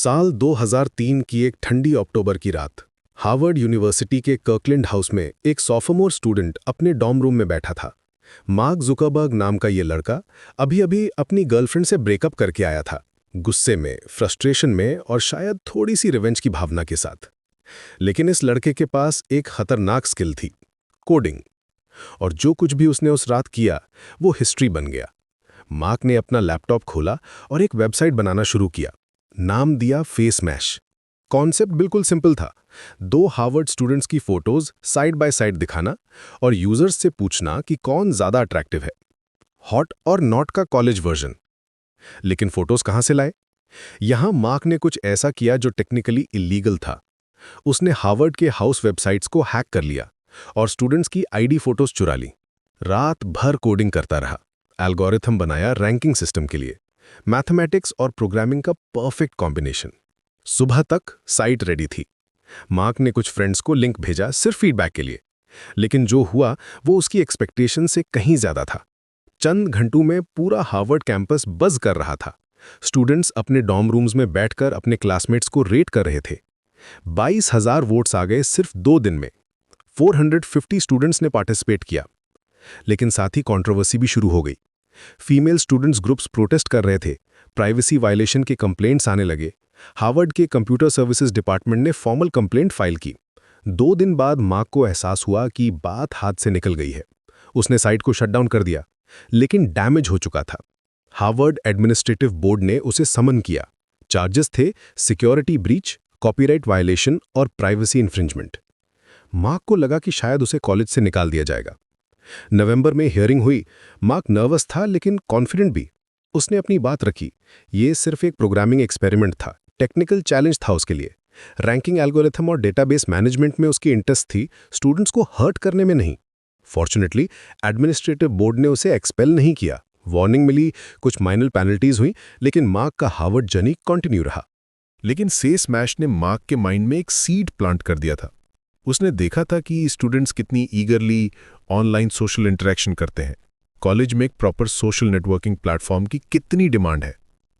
साल 2003 की एक ठंडी अक्टूबर की रात हार्वर्ड यूनिवर्सिटी के कर्कलैंड हाउस में एक सोफोमोर स्टूडेंट अपने डॉर्म रूम में बैठा था। मार्क जुकरबर्ग नाम का ये लड़का अभी-अभी अपनी गर्लफ्रेंड से ब्रेकअप करके आया था, गुस्से में, फ्रस्ट्रेशन में और शायद थोड़ी सी रिवेंज की भावना के साथ। लेकिन इस लड़के के पास एक खतरनाक स्किल थी, कोडिंग। और जो कुछ भी उसने उस रात किया वो हिस्ट्री बन गया। मार्क ने अपना लैपटॉप खोला और एक वेबसाइट बनाना शुरू किया। नाम दिया फेस मैश। कॉन्सेप्ट बिल्कुल सिंपल था, 2 हार्वर्ड स्टूडेंट्स की फोटोज साइड बाय साइड दिखाना और यूजर्स से पूछना कि कौन ज्यादा अट्रैक्टिव है, हॉट और नॉट का कॉलेज वर्जन। लेकिन फोटोज कहां से लाए? यहां मार्क ने कुछ ऐसा किया जो टेक्निकली इलीगल था। उसने हार्वर्ड के हाउस वेबसाइट्स को हैक कर लिया और स्टूडेंट्स की आईडी फोटोज चुरा ली। रात भर कोडिंग करता रहा, एल्गोरिथम बनाया रैंकिंग सिस्टम के लिए, मैथमेटिक्स और प्रोग्रामिंग का परफेक्ट कॉम्बिनेशन। सुबह तक साइट रेडी थी। मार्क ने कुछ फ्रेंड्स को लिंक भेजा सिर्फ फीडबैक के लिए, लेकिन जो हुआ वो उसकी एक्सपेक्टेशन से कहीं ज्यादा था। चंद घंटों में पूरा हार्वर्ड कैंपस बज़ कर रहा था। स्टूडेंट्स अपने डॉर्म रूम्स में बैठकर अपने क्लासमेट्स को रेट कर रहे थे। 22,000 वोट्स आ गए सिर्फ 2 दिन में। 450 स्टूडेंट्स ने पार्टिसिपेट किया। लेकिन साथ ही कंट्रोवर्सी भी शुरू हो गई। फीमेल स्टूडेंट्स ग्रुप्स प्रोटेस्ट कर रहे थे, प्राइवेसी वायलेशन के कंप्लेंट्स आने लगे। हार्वर्ड के कंप्यूटर सर्विसेज डिपार्टमेंट ने फॉर्मल कंप्लेंट फाइल की। 2 दिन बाद मार्क को एहसास हुआ कि बात हाथ से निकल गई है। उसने साइट को शटडाउन कर दिया, लेकिन डैमेज हो चुका था। हार्वर्ड एडमिनिस्ट्रेटिव बोर्ड ने उसे समन किया। चार्जेस थे सिक्योरिटी ब्रीच, कॉपीराइट वायलेशन और प्राइवेसी इन्फ्रिंजमेंट। मार्क को लगा कि शायद उसे कॉलेज से निकाल दिया जाएगा। नवंबर में हियरिंग हुई। मार्क नर्वस था लेकिन कॉन्फिडेंट भी। उसने अपनी बात रखी। ये सिर्फ एक प्रोग्रामिंग एक्सपेरिमेंट था, टेक्निकल चैलेंज था उसके लिए। रैंकिंग एल्गोरिथम और डेटाबेस मैनेजमेंट में उसकी इंटरेस्ट थी, स्टूडेंट्स को हर्ट करने में नहीं। फॉर्चुनेटली एडमिनिस्ट्रेटिव बोर्ड ने उसे एक्सपेल नहीं किया। वार्निंग मिली, कुछ माइनर पेनल्टीज हुई, लेकिन मार्क का हार्वर्ड जर्नी कंटिन्यू रहा। लेकिन फेस मैश ने मार्क के माइंड में एक सीड प्लांट कर दिया था। उसने देखा था कि स्टूडेंट्स कितनी ईगरली ऑनलाइन सोशल इंटरेक्शन करते हैं। कॉलेज में एक प्रॉपर सोशल नेटवर्किंग प्लेटफॉर्म की कितनी डिमांड है।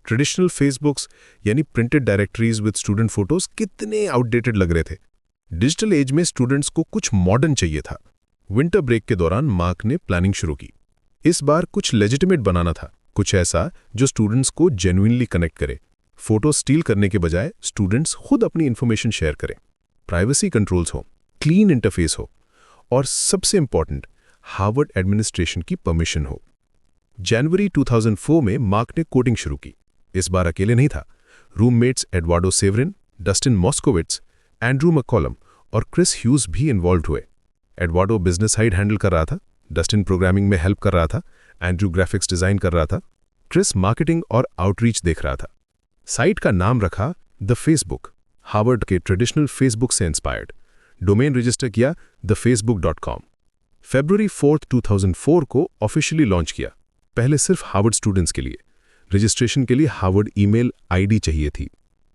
ट्रेडिशनल फेसबुक्स यानी printed directories with student photos कितने आउटडेटेड लग रहे थे। डिजिटल एज में स्टूडेंट्स को कुछ मॉडर्न चाहिए था। विंटर ब्रेक के दौरान मार्क ने प्लानिंग शुरू की। इस बार कुछ लेजिटिमेट बनाना था, कुछ ऐसा जो स्टूडेंट्स को जेन्युइनली कनेक्ट करे। फोटो स्टील करने के बजाय स्टूडेंट्स खुद अपनी इंफॉर्मेशन शेयर करें। प्राइवेसी कंट्रोल्स हो, क्लीन इंटरफेस हो और सबसे इंपॉर्टेंट हार्वर्ड एडमिनिस्ट्रेशन की परमिशन हो। जनवरी 2004 में मार्क ने कोडिंग शुरू की। इस बार अकेले नहीं था। Roommates Eduardo Saverin, Dustin Moskovitz, Andrew McCollum और क्रिस ह्यूज भी इन्वॉल्व हुए। एडवार्डो बिजनेस साइड हैंडल कर रहा था, डस्टिन प्रोग्रामिंग में हेल्प कर रहा था, एंड्रू ग्राफिक्स डिजाइन कर रहा था, क्रिस मार्केटिंग और आउटरीच देख रहा था। साइट का नाम रखा द फेसबुक, हार्वर्ड के ट्रेडिशनल फेसबुक से इंस्पायर्ड। डोमेन रजिस्टर किया thefacebook.com। फरवरी 4, 2004 को ऑफिशियली लॉन्च किया। पहले सिर्फ हार्वर्ड स्टूडेंट्स के लिए। रजिस्ट्रेशन के लिए हार्वर्ड ईमेल आईडी चाहिए थी।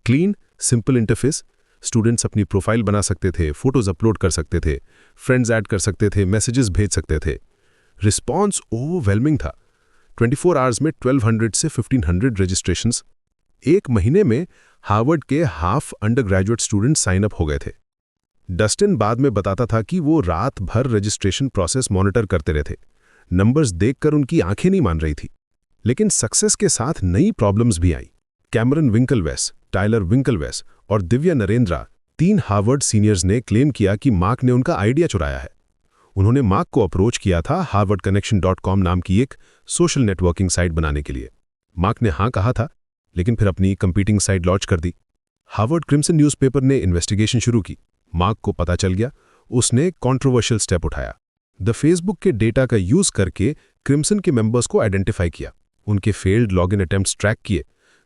Clean, simple interface. स्टूडेंट्स अपनी प्रोफाइल बना सकते थे, फोटोज अपलोड कर सकते थे, फ्रेंड्स ऐड कर सकते थे, मैसेजेस भेज सकते थे। रिस्पॉन्स ओवरवेलमिंग था। 24 आवर्स में 1200 से 1500 रजिस्ट्रेशंस। एक महीने में हार्वर्ड के half undergraduate student sign up हो गए थे। डस्टिन बाद में बताता था कि वो रात भर रजिस्ट्रेशन प्रोसेस मॉनिटर करते रहे थे। नंबर्स देखकर उनकी आंखें नहीं मान रही थी। लेकिन सक्सेस के साथ नई प्रॉब्लम्स भी आई। कैमरन विंकलवेस, टाइलर विंकलवेस और दिव्या नरेंद्रा, 3 हार्वर्ड सीनियर्स ने क्लेम किया कि मार्क ने उनका आइडिया चुराया है। उन्होंने मार्क को अप्रोच किया था harvardconnection.com नाम की एक सोशल नेटवर्किंग साइट बनाने के लिए। मार्क ने हाँ कहा था, लेकिन फिर अपनी कंपीटिंग साइट लॉन्च कर दी। हार्वर्ड क्रिम्सन न्यूज़पेपर ने इन्वेस्टिगेशन शुरू की। मार्क को पता चल गया। उसने कंट्रोवर्शियल स्टेप उठाया। द फेसबुक के डेटा का यूज करके क्रिम्सन के मेंबर्स को आइडेंटिफाई किया, उनके फेल्ड लॉगिन अटेम्प्ट्स ट्रैक किए।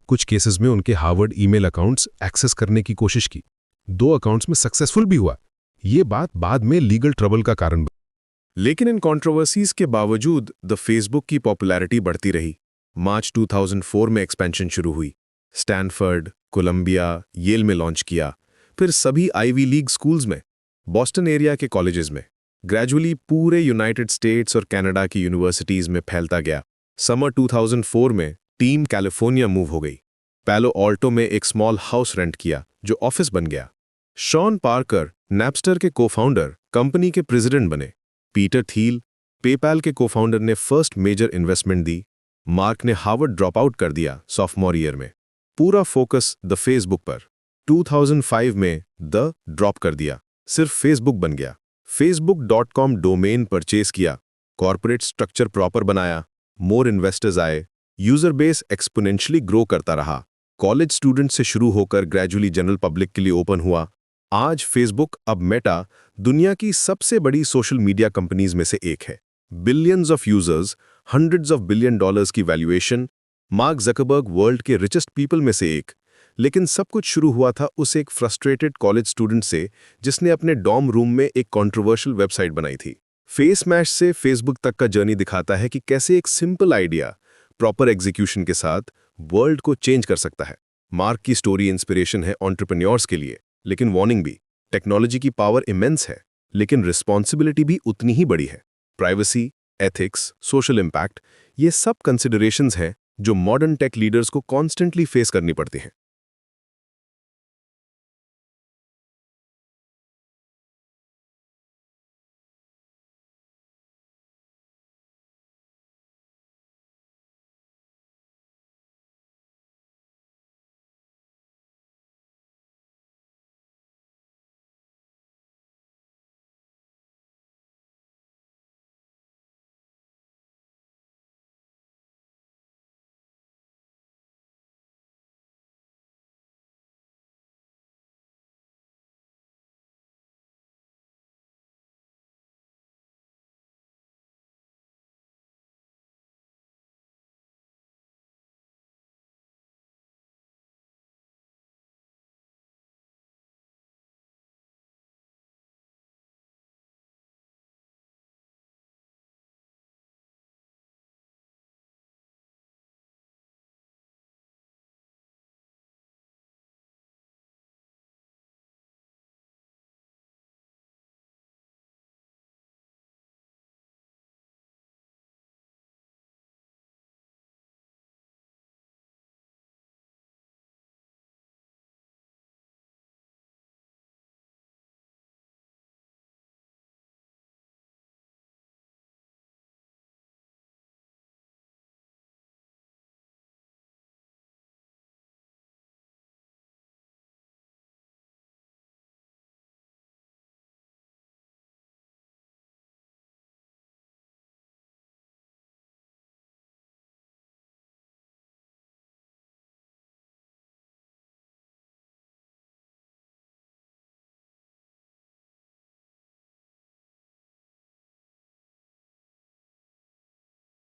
कुछ केसेस में उनके हार्वर्ड ईमेल अकाउंट्स एक्सेस करने की कोशिश की। 2 अकाउंट्स में सक्सेसफुल भी हुआ। ये बात बाद में लीगल ट्रबल का कारण बनी। लेकिन इन कंट्रोवर्सीज के बावजूद द फेसबुक की पॉपुलैरिटी बढ़ती रही। मार्च 2004 में एक्सपेंशन शुरू हुई। स्टैनफोर्ड, कोलंबिया, येल में लॉन्च किया, फिर सभी आईवी लीग स्कूल्स में, बॉस्टन एरिया के कॉलेजेस में, ग्रेजुअली पूरे यूनाइटेड स्टेट्स और कनाडा की यूनिवर्सिटीज में फैलता गया। समर 2004 में टीम कैलिफोर्निया मूव हो गई। पैलो ऑल्टो में एक स्मॉल हाउस रेंट किया जो ऑफिस बन गया। शॉन पार्कर नैपस्टर के को-फाउंडर कंपनी के प्रेसिडेंट बने। पीटर थील पेपैल के को-फाउंडर ने फर्स्ट मेजर इन्वेस्टमेंट दी। मार्क ने हार्वर्ड ड्रॉप आउट कर दिया सॉफ्टमोर ईयर में। पूरा फोकस द फेसबुक पर। 2005 में द ड्रॉप कर दिया, सिर्फ फेसबुक बन गया। facebook.com डोमेन परचेज किया, कॉर्पोरेट स्ट्रक्चर प्रॉपर बनाया, मोर इन्वेस्टर्स आए, यूजर बेस एक्सपोनेंशियली ग्रो करता रहा। कॉलेज स्टूडेंट से शुरू होकर ग्रेजुअली जनरल पब्लिक के लिए ओपन हुआ। आज फेसबुक, अब मेटा, दुनिया की सबसे बड़ी सोशल मीडिया कंपनीज में से एक है। Billions of users, hundreds of billion dollars की वैल्यूएशन, मार्क ज़करबर्ग वर्ल्ड के रिचेस्ट पीपल में से एक। लेकिन सब कुछ शुरू हुआ था उस एक फ्रस्ट्रेटेड कॉलेज स्टूडेंट से जिसने अपने डॉर्म रूम में एक कंट्रोवर्शियल वेबसाइट बनाई थी। फेस मैश से फेसबुक तक का जर्नी दिखाता है कि कैसे एक सिंपल आइडिया प्रॉपर एग्जीक्यूशन के साथ वर्ल्ड को चेंज कर सकता है। मार्क की स्टोरी इंस्पिरेशन है एंटरप्रेन्योर्स के लिए, लेकिन वार्निंग भी। टेक्नोलॉजी की पावर इमेंस है, लेकिन रिस्पॉन्सिबिलिटी भी उतनी ही बड़ी है। प्राइवेसी, एथिक्स, सोशल इम्पैक्ट, ये सब कंसिडरेशंस हैं जो मॉडर्न टेक लीडर्स को कॉन्स्टेंटली फेस करनी पड़ती हैं।